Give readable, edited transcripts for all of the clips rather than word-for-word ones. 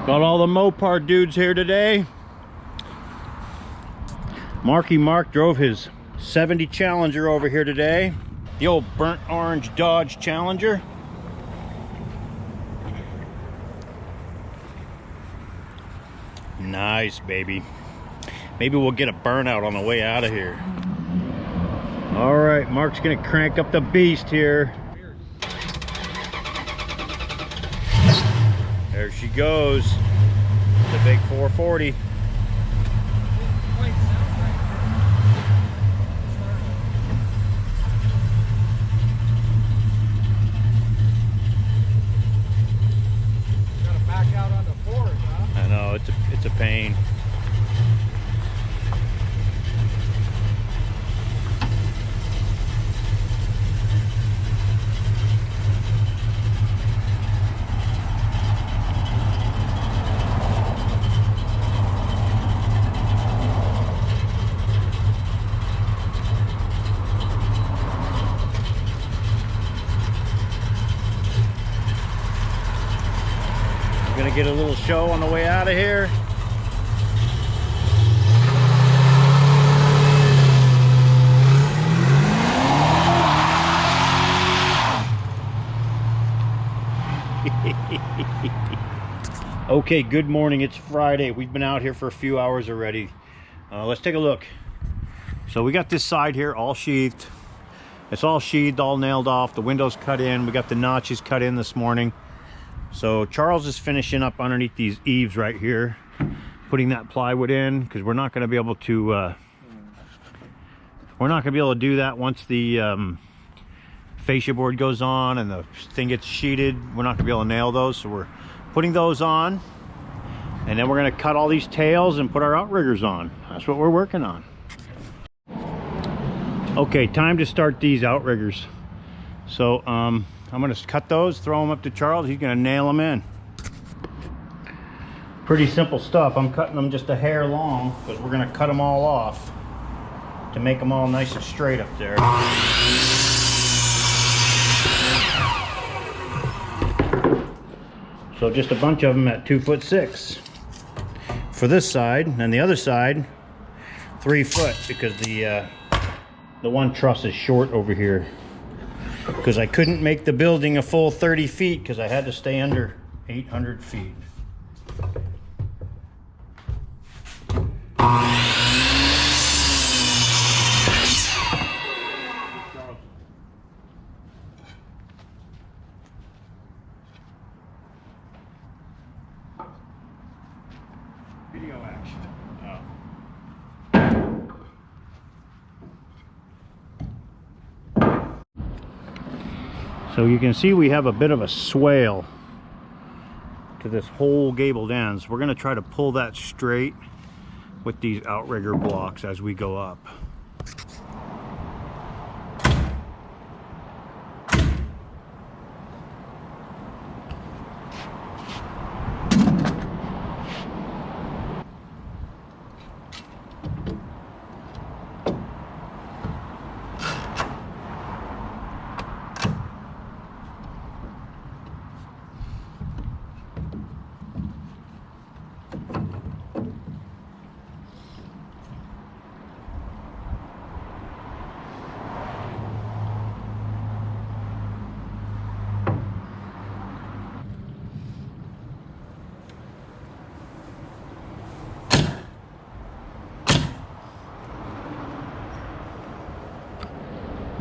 Got all the Mopar dudes here today. Marky Mark drove his 70 Challenger over here today. The old burnt orange Dodge Challenger. Nice, baby. Maybe we'll get a burnout on the way out of here. All right, Mark's gonna crank up the beast here. There she goes. The big 440. Gotta back out on the forest, huh? I know, it's a pain. Gonna get a little show on the way out of here. Okay, good morning. It's Friday. We've been out here for a few hours already. Let's take a look. So we got this side here all sheathed. It's all sheathed, all nailed off. The windows cut in. We got the notches cut in this morning. So Charles is finishing up underneath these eaves right here, putting that plywood in, because we're not going to be able to do that once the fascia board goes on and the thing gets sheeted. We're not going to be able to nail those, so we're putting those on, and then we're going to cut all these tails and put our outriggers on. That's what we're working on. Okay, time to start these outriggers. So I'm going to cut those, throw them up to Charles. He's going to nail them in. Pretty simple stuff. I'm cutting them just a hair long because we're going to cut them all off to make them all nice and straight up there. So just a bunch of them at 2'6" for this side, and the other side 3 foot, because the one truss is short over here. Because I couldn't make the building a full 30 feet because I had to stay under 800 feet. Video action. Oh. So you can see we have a bit of a swale to this whole gabled end. So we're going to try to pull that straight with these outrigger blocks as we go up.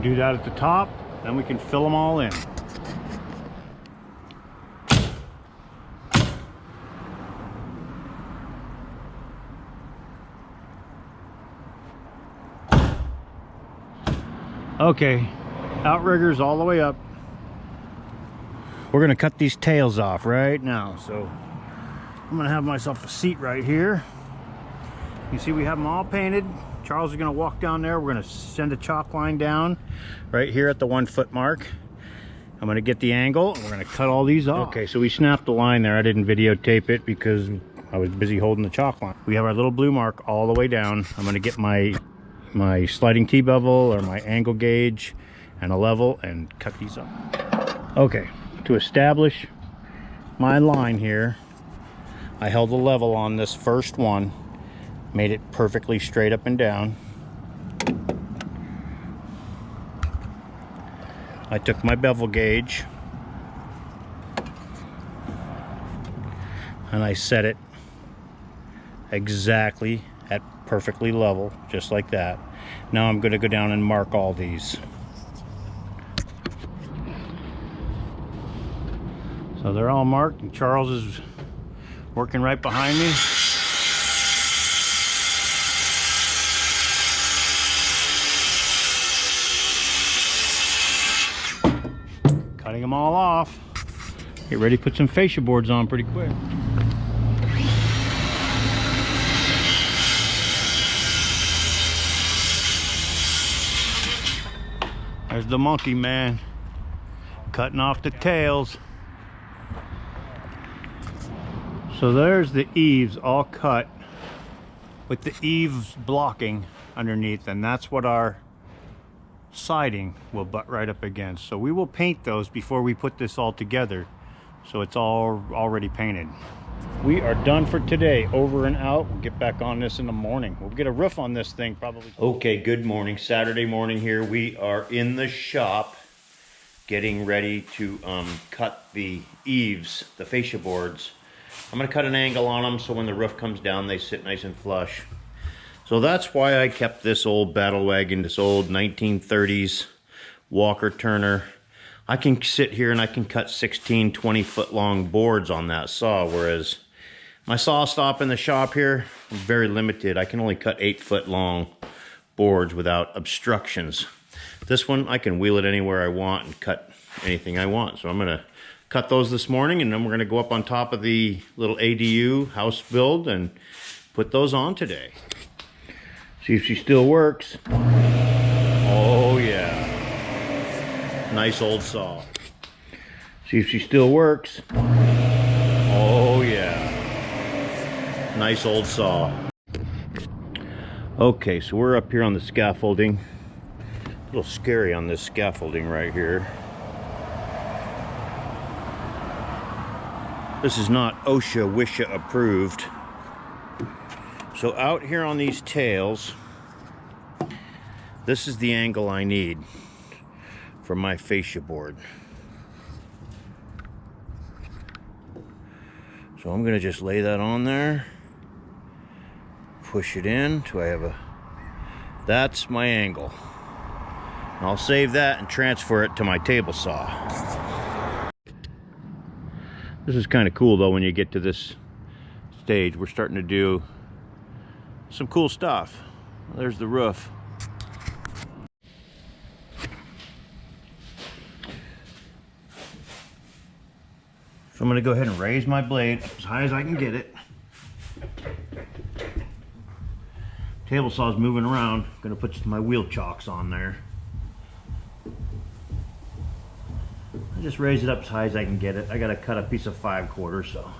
Do that at the top, then we can fill them all in. Okay, outriggers all the way up. We're gonna cut these tails off right now. So I'm gonna have myself a seat right here. You see we have them all painted. Charles is gonna walk down there. We're gonna send a chalk line down right here at the 1 foot mark. I'm gonna get the angle and we're gonna cut all these off. Okay, so we snapped the line there. I didn't videotape it because I was busy holding the chalk line. We have our little blue mark all the way down. I'm gonna get my sliding T-bevel or my angle gauge and a level and cut these up. Okay, To establish my line here, I held a level on this first one, made it perfectly straight up and down. I took my bevel gauge and I set it exactly at perfectly level, just like that. Now I'm going to go down and mark all these. So they're all marked, and Charles is working right behind me. Cutting them all off. Get ready to put some fascia boards on pretty quick. There's the monkey man, cutting off the tails. So there's the eaves all cut with the eaves blocking underneath, and that's what our siding will butt right up against. So we will paint those before we put this all together, so it's all already painted. We are done for today. Over and out. We'll get back on this in the morning. We'll get a roof on this thing probably. Okay, good morning. Saturday morning here. We are in the shop getting ready to cut the eaves, the fascia boards. I'm going to cut an angle on them so when the roof comes down they sit nice and flush. So that's why I kept this old battle wagon, this old 1930s Walker Turner. I can sit here and I can cut 16, 20 foot long boards on that saw, whereas my saw stop in the shop here is very limited. I can only cut 8 foot long boards without obstructions. This one, I can wheel it anywhere I want and cut anything I want. So I'm going to cut those this morning, and then we're going to go up on top of the little ADU house build and put those on today. See if she still works. Oh yeah. Nice old saw. See if she still works. Oh yeah. Nice old saw. Okay, so we're up here on the scaffolding. A little scary on this scaffolding right here. This is not OSHA WISHA approved. So out here on these tails, this is the angle I need for my fascia board. So I'm gonna just lay that on there, push it in till I have a, that's my angle. I'll save that and transfer it to my table saw. This is kind of cool though when you get to this stage. We're starting to do some cool stuff. There's the roof. So I'm going to go ahead and raise my blade up as high as I can get it. Table saw's moving around. I'm going to put my wheel chocks on there. I just raise it up as high as I can get it. I got to cut a piece of 5/4, so.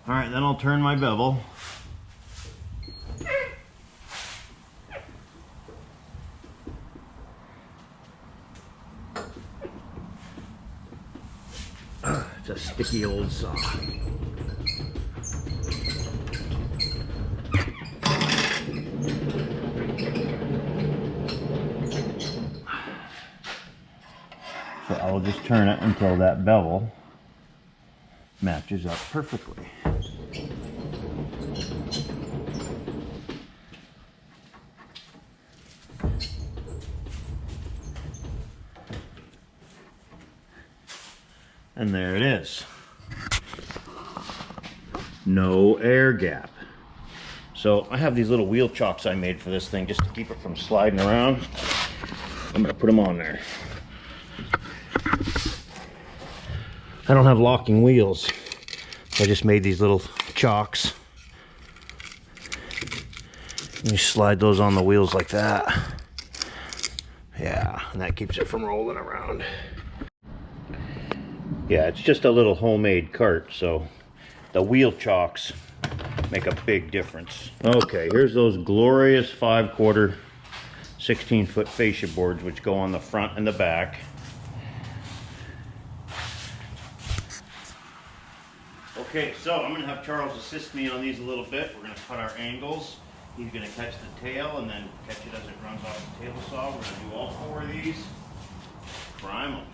Alright, then I'll turn my bevel. It's a sticky old saw. So I will just turn it until that bevel matches up perfectly. And there it is. No air gap. So I have these little wheel chocks I made for this thing just to keep it from sliding around. I'm gonna put them on there. I don't have locking wheels, so I just made these little chocks. You slide those on the wheels like that. Yeah, and that keeps it from rolling around. Yeah, it's just a little homemade cart, so the wheel chocks make a big difference. Okay, here's those glorious 5/4 16-foot fascia boards which go on the front and the back. Okay, so I'm going to have Charles assist me on these a little bit. We're going to cut our angles. He's going to catch the tail and then catch it as it runs off the table saw. We're going to do all 4 of these. Prime them.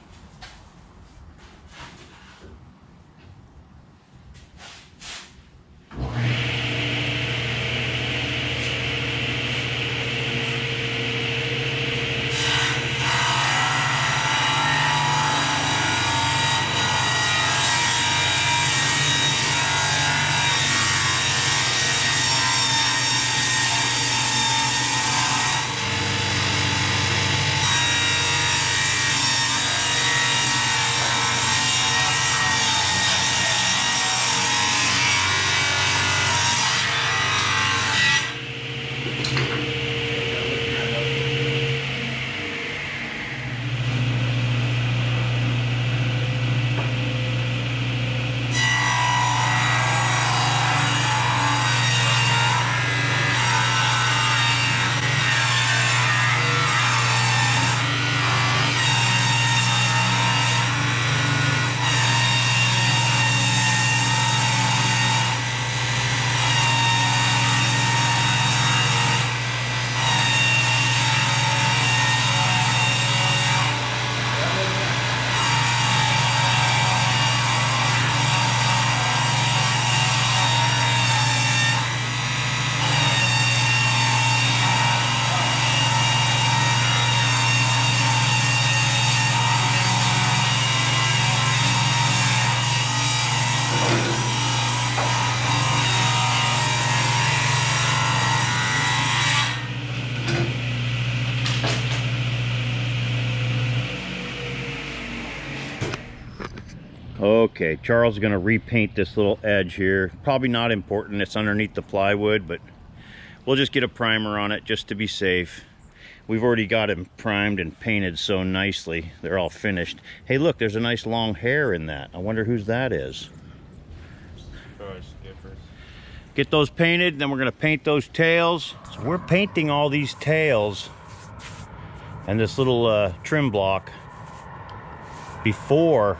Okay, Charles is going to repaint this little edge here. Probably not important, it's underneath the plywood, but we'll just get a primer on it just to be safe. We've already got them primed and painted so nicely. They're all finished. Hey, look, there's a nice long hair in that. I wonder whose that is. Probably skippers. Get those painted, then we're going to paint those tails. So we're painting all these tails and this little trim block before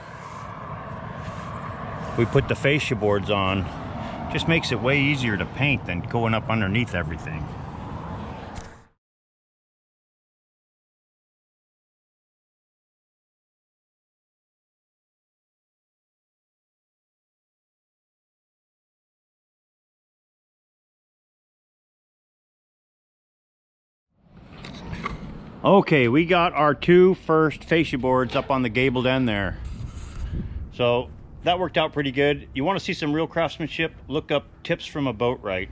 we put the fascia boards on. Just makes it way easier to paint than going up underneath everything. Okay, we got our 2 first fascia boards up on the gabled end there. So that worked out pretty good. You want to see some real craftsmanship? Look up Tips from a Boatwright.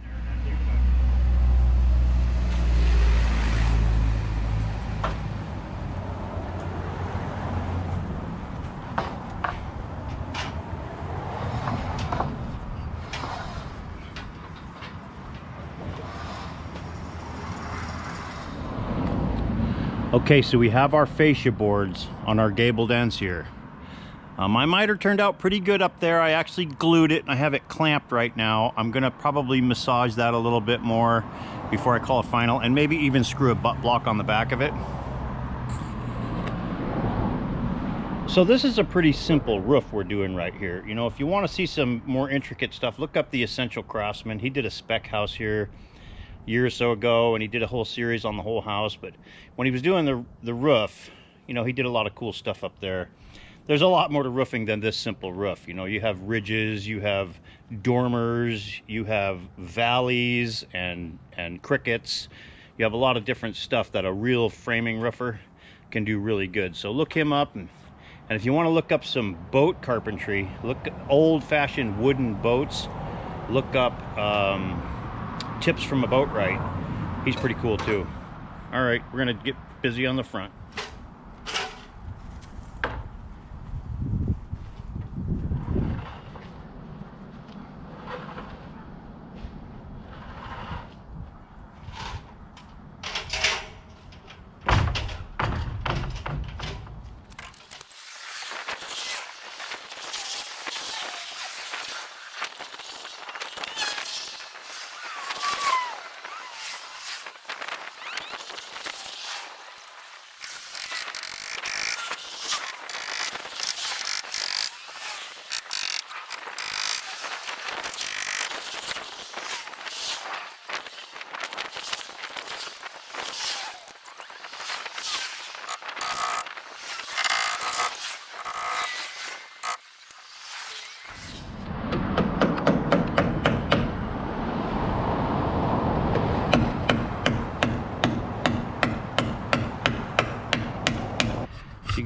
Okay, so we have our fascia boards on our gabled ends here. My miter turned out pretty good up there. I actually glued it and I have it clamped right now. I'm gonna probably massage that a little bit more before I call it final, and maybe even screw a butt block on the back of it. So this is a pretty simple roof we're doing right here. You know, if you want to see some more intricate stuff, look up the Essential Craftsman. He did a spec house here a year or so ago, and he did a whole series on the whole house. But when he was doing the roof, you know, he did a lot of cool stuff up there. There's a lot more to roofing than this simple roof. You know, you have ridges, you have dormers, you have valleys and crickets. You have a lot of different stuff that a real framing roofer can do really good. So look him up, and if you want to look up some boat carpentry, look at old-fashioned wooden boats. Look up Tips from a Boatwright. He's pretty cool too. All right, we're gonna get busy on the front.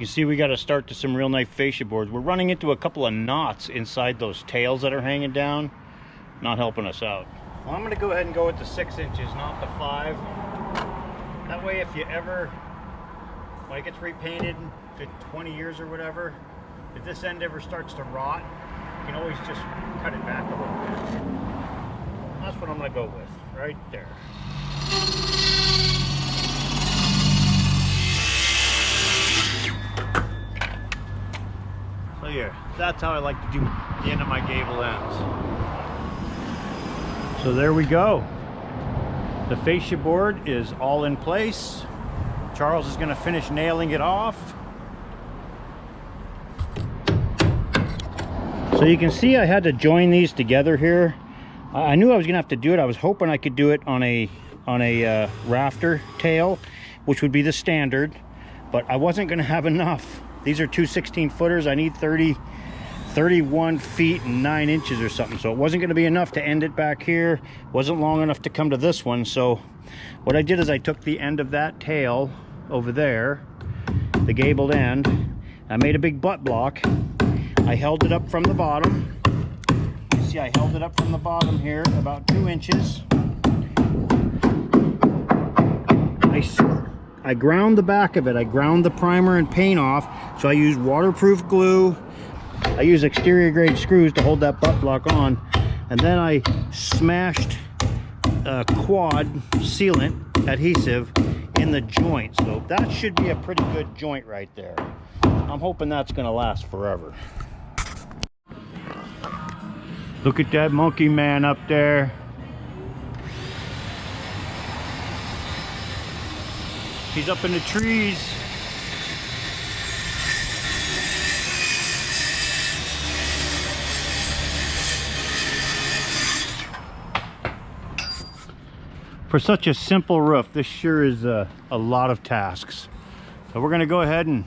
see we got to start to some real nice fascia boards. We're running into a couple of knots inside those tails that are hanging down. Not helping us out. Well, I'm going to go ahead and go with the 6 inches, not the 5. That way if you ever, when it gets repainted to 20 years or whatever, if this end ever starts to rot, you can always just cut it back a little bit. That's what I'm going to go with, right there. So yeah, that's how I like to do the end of my gable ends. So there we go. The fascia board is all in place. Charles is going to finish nailing it off. So you can see I had to join these together here. I knew I was going to have to do it. I was hoping I could do it on a rafter tail, which would be the standard, but I wasn't going to have enough. These are two 16-footers. I need 31 feet and 9 inches or something, so it wasn't going to be enough to end it back here. Wasn't long enough to come to this one. So what I did is I took the end of that tail over there, the gabled end. I made a big butt block. I held it up from the bottom. You see I held it up from the bottom here about 2 inches. I ground the back of it. I ground the primer and paint off. So I used waterproof glue. I use exterior grade screws to hold that butt block on, and then I smashed quad sealant adhesive in the joint. So that should be a pretty good joint right there. I'm hoping that's going to last forever. Look at that monkey man up there. He's up in the trees. For such a simple roof, this sure is a lot of tasks. So we're going to go ahead and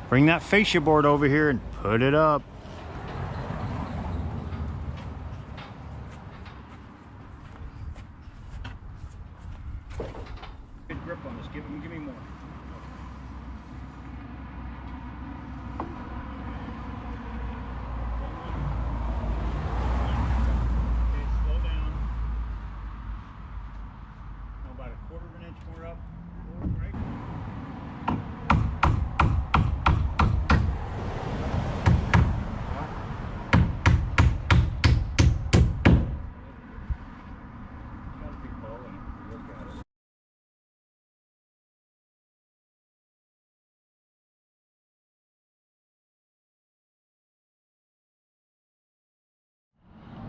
bring that fascia board over here and put it up. Good grip on this. Give me more.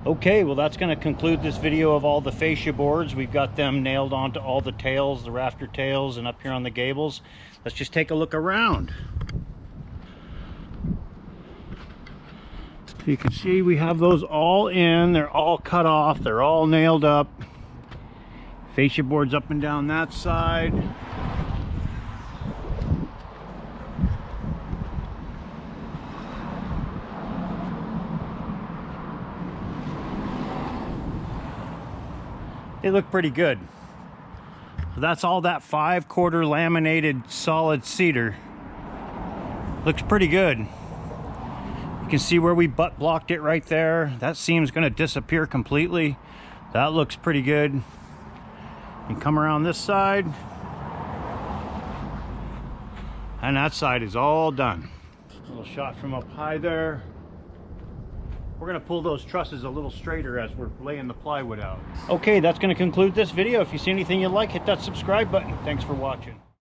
Okay, well that's going to conclude this video of all the fascia boards. We've got them nailed onto all the tails, the rafter tails, and up here on the gables. Let's just take a look around. So you can see we have those all in. They're all cut off. They're all nailed up. Fascia boards up and down that side. They look pretty good. So that's all that 5/4 laminated solid cedar. Looks pretty good. You can see where we butt blocked it right there. That seam's gonna disappear completely. That looks pretty good. And come around this side. And that side is all done. A little shot from up high there. We're going to pull those trusses a little straighter as we're laying the plywood out. Okay, that's going to conclude this video. If you see anything you like, hit that subscribe button. Thanks for watching.